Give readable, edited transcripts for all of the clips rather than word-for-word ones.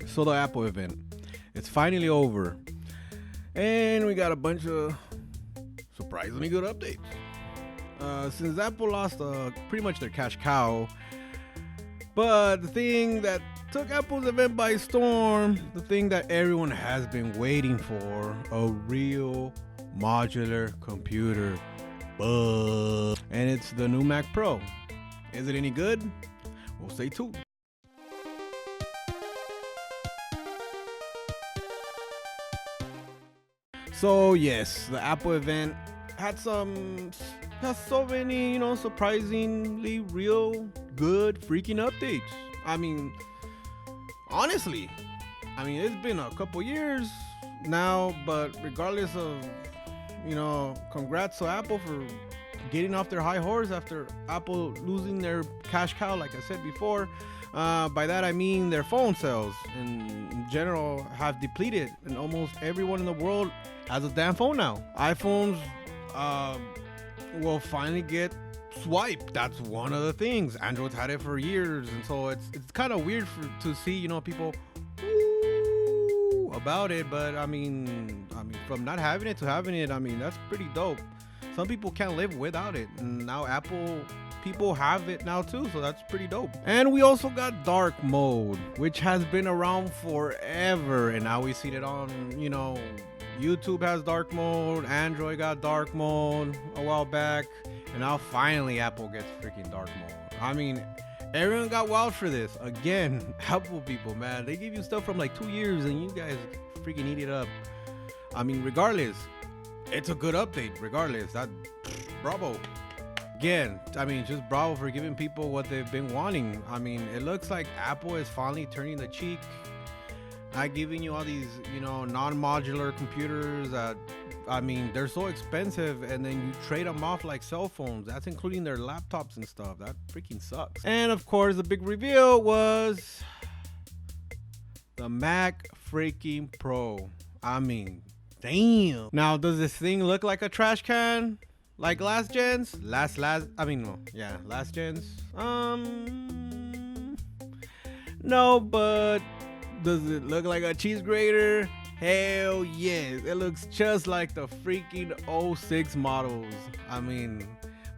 So the Apple event, it's finally over, and we got a bunch of surprisingly good updates. Since Apple lost pretty much their cash cow, but the thing that took Apple's event by storm, the thing that everyone has been waiting for, a real modular computer, and it's the new Mac Pro. Is it any good? We'll stay tuned. So yes, the Apple event has so many, surprisingly real good freaking updates. I mean, honestly, it's been a couple years now, but regardless of, congrats to Apple for getting off their high horse after Apple losing their cash cow, like I said before. By that I mean their phone sales in general have depleted, and almost everyone in the world has a damn phone now. iPhones will finally get swiped. That's one of the things. Android's had it for years, and so it's kind of weird to see people about it. But I mean, from not having it to having it, that's pretty dope. Some people can't live without it, and now Apple people have it now too, so that's pretty dope. And we also got dark mode, which has been around forever, and now we see it on, YouTube has dark mode, Android got dark mode a while back, and now finally Apple gets freaking dark mode. Everyone got wild for this. Again, Apple people, man, they give you stuff from like 2 years and you guys freaking eat it up. Regardless, it's a good update. Regardless, bravo. Again, just bravo for giving people what they've been wanting. It looks like Apple is finally turning the cheek, not giving you all these, non-modular computers that, they're so expensive, and then you trade them off like cell phones. That's including their laptops and stuff. That freaking sucks. And of course, the big reveal was the Mac freaking Pro. Damn. Now, does this thing look like a trash can? Like last gens? Last gens. No, but does it look like a cheese grater? Hell yes. It looks just like the freaking 06 models.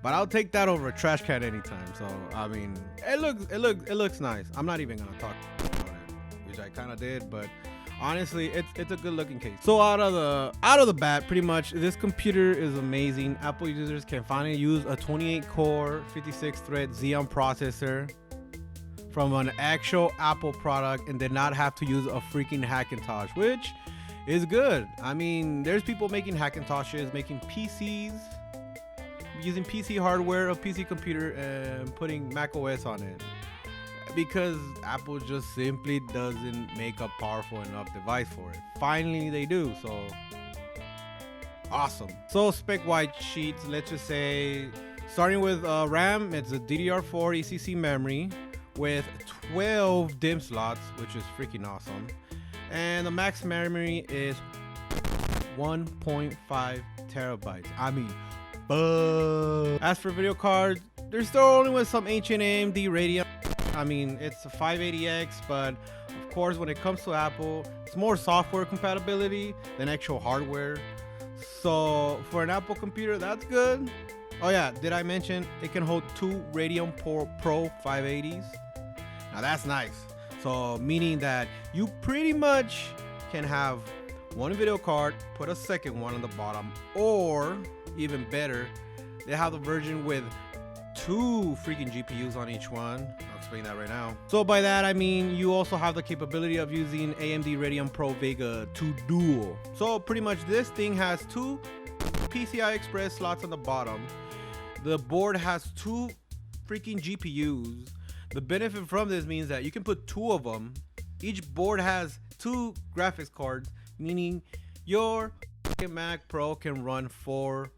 But I'll take that over a trash can anytime. So, it looks nice. I'm not even gonna talk about it, which I kind of did, but honestly, it's a good looking case. So out of the bat, pretty much this computer is amazing. Apple users can finally use a 28 core 56 thread Xeon processor from an actual Apple product and did not have to use a freaking Hackintosh, which is good. There's people making Hackintoshes, making PCs, using PC hardware, a PC computer, and putting Mac OS on it, because Apple just simply doesn't make a powerful enough device for it. Finally they do, so awesome. So spec white sheets, let's just say, starting with RAM, it's a DDR4 ECC memory with 12 DIMM slots, which is freaking awesome. And the max memory is 1.5 terabytes. As for video cards, they're still only with some ancient AMD Radeon. It's a 580X, but of course, when it comes to Apple, it's more software compatibility than actual hardware. So for an Apple computer, that's good. Oh yeah, did I mention it can hold 2 Radeon Pro 580s? Now that's nice. So meaning that you pretty much can have one video card, put a second one on the bottom, or even better, they have the version with 2 freaking GPUs on each one. I'll explain that right now. So by that you also have the capability of using AMD Radeon Pro Vega 2 Dual. So pretty much this thing has 2 PCI Express slots on the bottom. The board has 2 freaking GPUs. The benefit from this means that you can put 2 of them. Each board has 2 graphics cards, meaning your Mac Pro can run 4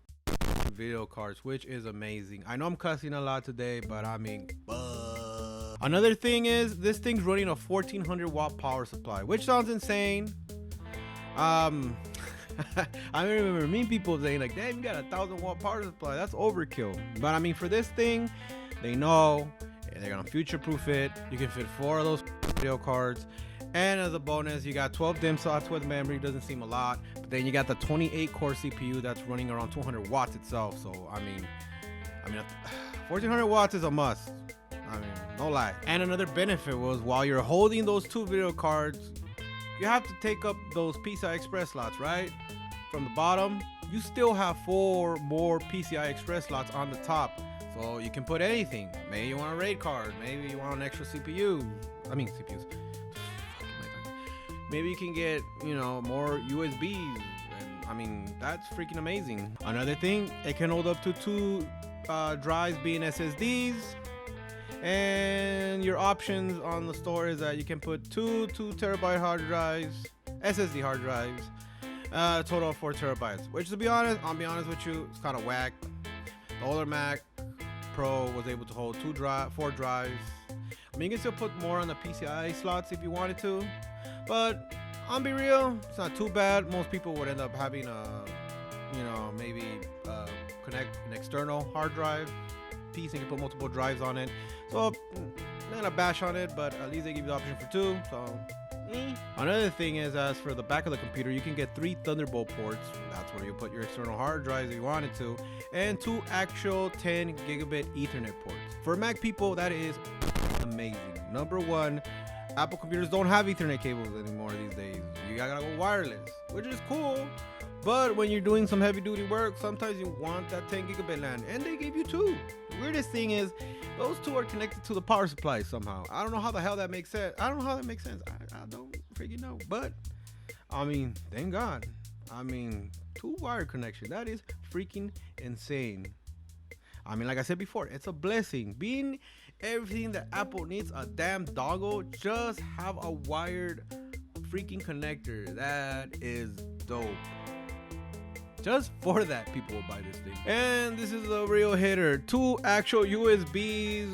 video cards, which is amazing. I know I'm cussing a lot today, but another thing is this thing's running a 1400 watt power supply, which sounds insane. I remember mean people saying like, damn, you got a 1000 watt power supply, that's overkill. But for this thing, they know they're gonna future proof it. You can fit 4 of those video cards, And as a bonus, you got 12 DIMM slots with memory. Doesn't seem a lot, but then you got the 28 core CPU that's running around 200 watts itself. So I mean 1400 watts is a must. I mean, no lie. And another benefit was while you're holding those two video cards, you have to take up those PCI Express slots, right? From the bottom, you still have 4 more PCI Express slots on the top. So you can put anything. Maybe you want a RAID card. Maybe you want an extra CPU. I mean, CPUs. Maybe you can get, more USBs. And I mean, that's freaking amazing. Another thing, it can hold up to 2 drives being SSDs. And your options on the store is that you can put 2 2TB hard drives, SSD hard drives, a total of 4 terabytes. Which, to be honest, I'll be honest with you, it's kind of whack. The older Mac Pro was able to hold 4 drives. I mean, you can still put more on the PCI slots if you wanted to, but I'll be real, it's not too bad. Most people would end up having maybe connect an external hard drive piece and you can put multiple drives on it. So I'm not gonna bash on it, but at least they give you the option for 2. So another thing is, as for the back of the computer, you can get 3 Thunderbolt ports. That's where you put your external hard drives if you wanted to, and 2 actual 10 gigabit Ethernet ports. For Mac people, that is amazing. Number one, Apple computers don't have Ethernet cables anymore these days. You gotta go wireless, which is cool. But when you're doing some heavy duty work, sometimes you want that 10 gigabit LAN, and they gave you 2. The weirdest thing is, those 2 are connected to the power supply somehow. I don't know how the hell that makes sense. I don't freaking know. But I mean, thank God. I mean, 2 wire connection. That is freaking insane. I mean, like I said before, it's a blessing. Being everything that Apple needs a damn dongle, just have a wired freaking connector. That is dope. Just for that, people will buy this thing. And this is a real hitter. 2 actual USBs,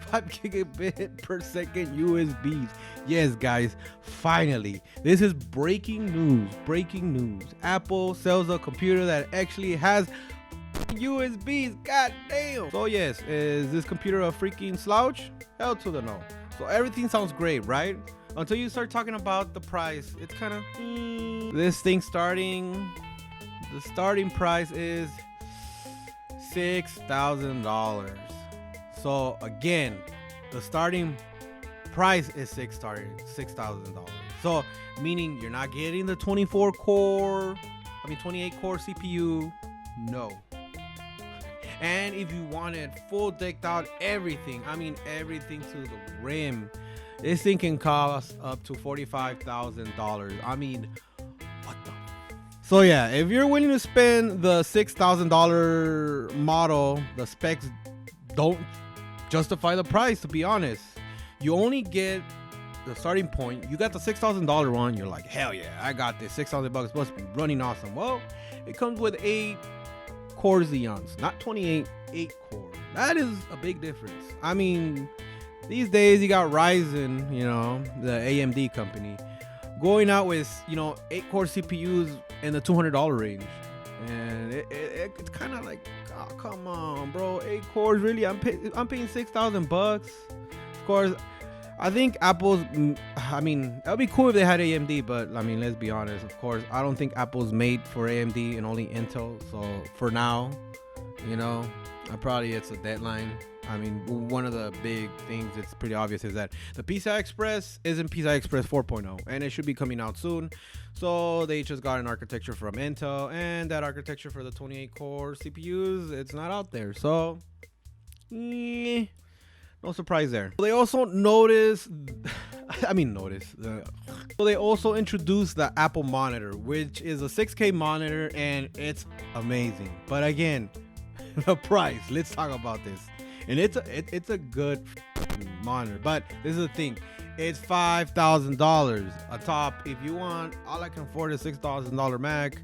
5 gigabit per second USBs. Yes, guys, finally. This is breaking news. Breaking news. Apple sells a computer that actually has USBs. God damn. So yes, is this computer a freaking slouch? Hell to the no. So everything sounds great, right? Until you start talking about the price. It's kind of this thing the starting price is $6,000. So again, the starting price is $6,000. So meaning you're not getting the 28 core CPU. No. And if you wanted full decked out everything, I mean everything to the rim, this thing can cost up to $45,000. I mean, what the? So yeah, if you're willing to spend the $6,000 model, the specs don't justify the price, to be honest. You only get the starting point. You got the $6,000 one, you're like, hell yeah, I got this. $6,000 must be running awesome. Well, it comes with 8 core Xeons, not 28, 8 core. That is a big difference. I mean, these days you got Ryzen, the AMD company, going out with 8 core CPUs in the $200 range, and it's kind of like, oh, come on, bro, 8 cores, really? I'm paying $6,000. Of course, I think Apple's, it'd be cool if they had AMD, but I mean, let's be honest. Of course, I don't think Apple's made for AMD and only Intel. So for now, probably it's a deadline. I mean, one of the big things that's pretty obvious is that the PCI Express isn't PCI Express 4.0, and it should be coming out soon. So they just got an architecture from Intel, and that architecture for the 28 core CPUs, it's not out there. So, no surprise there. They also So they also introduced the Apple monitor, which is a 6K monitor, and it's amazing. But again, the price. Let's talk about this. And it's a good monitor, but this is the thing, it's $5,000 a top. If you want, all I can afford is $6,000 Mac,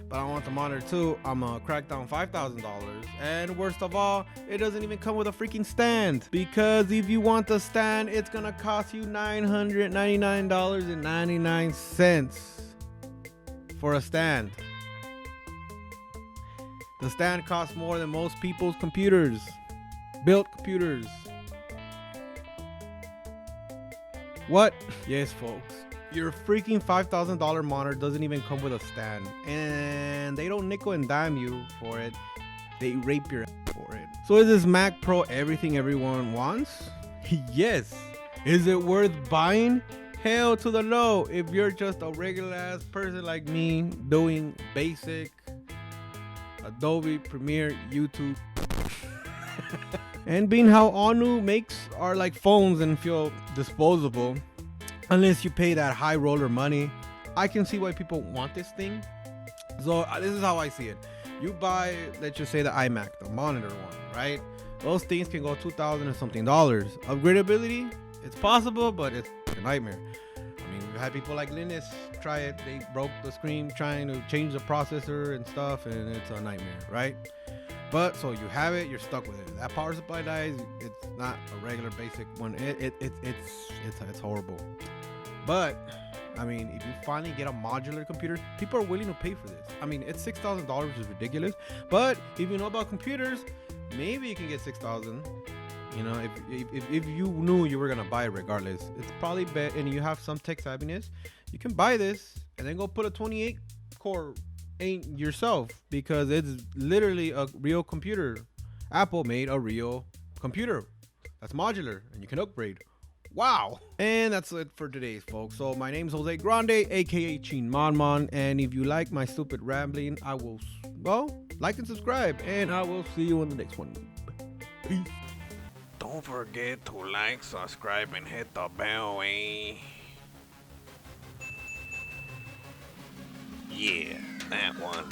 but I want the monitor too, I'm gonna crack down $5,000. And worst of all, it doesn't even come with a freaking stand, because if you want the stand, it's gonna cost you $999.99 for a stand. The stand costs more than most people's built computers. What? Yes, folks. Your freaking $5,000 monitor doesn't even come with a stand. And they don't nickel and dime you for it. They rape your ass for it. So is this Mac Pro everything everyone wants? Yes. Is it worth buying? Hell to the no. If you're just a regular ass person like me doing basic Adobe Premiere, YouTube. And being how all new makes are like phones and feel disposable, unless you pay that high roller money, I can see why people want this thing. So this is how I see it. You buy, let's just say the iMac, the monitor one, right? Those things can go $2,000 and something. Upgradability, it's possible, but it's a nightmare. I mean, we've had people like Linus try it. They broke the screen trying to change the processor and stuff, and it's a nightmare, right? But so you have it, you're stuck with it. That power supply dies, it's not a regular basic one. It's horrible. But I mean, if you finally get a modular computer, people are willing to pay for this. I mean, it's $6,000, which is ridiculous. But if you know about computers, maybe you can get $6,000. You know, if you knew you were gonna buy it regardless, it's probably better. And you have some tech savviness, you can buy this and then go put a 28 core ain't yourself, because it's literally a real computer. Apple made a real computer that's modular and you can upgrade. Wow. And that's it for today, folks. So my name's Jose Grande, aka Chinmonmon, and if you like my stupid rambling, I will, well, like and subscribe, and I will see you in the next one. Peace. Don't forget to like, subscribe, and hit the bell, eh? Yeah, that one.